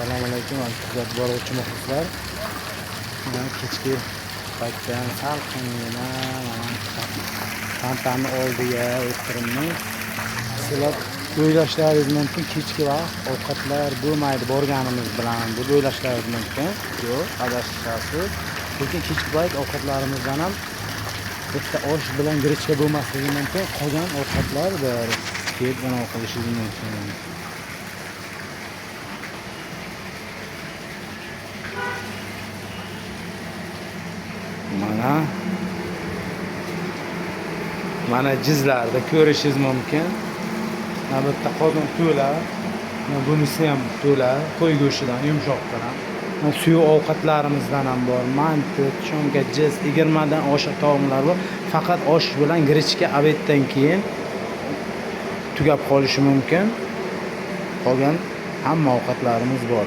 Assalomu alaykum aziz boruvchi muxlislar. Kechki paytdan salqingina pantani oldiga o'tiribman. Sizlar o'ylashlaringiz mumkin, kechki vaqt ovqatlar bo'lmaydi borganimiz bilan deb o'ylashlaringiz mumkin. Yo'q, adashasiz. Lekin kechki payt ovqatlarimizdan ham bitta osh bilan grechka bo'lmasligi mumkin. Qolgan ovqatlar bor. Kelib mana qilishingiz mumkin. Mana jizlarda ko'rishingiz mumkin. Mana bitta qozon to'la, bunisi ham to'la, qo'y go'shtidan, yumshoqdan. Suyu ovqatlarimizdan ham bor. Manti, tushonka, jiz, 20 dan oshiq taomlar bor. Faqat osh bilan grechka obeddan keyin tugab qolishi mumkin. Qolgan hamma ovqatlarimiz bor.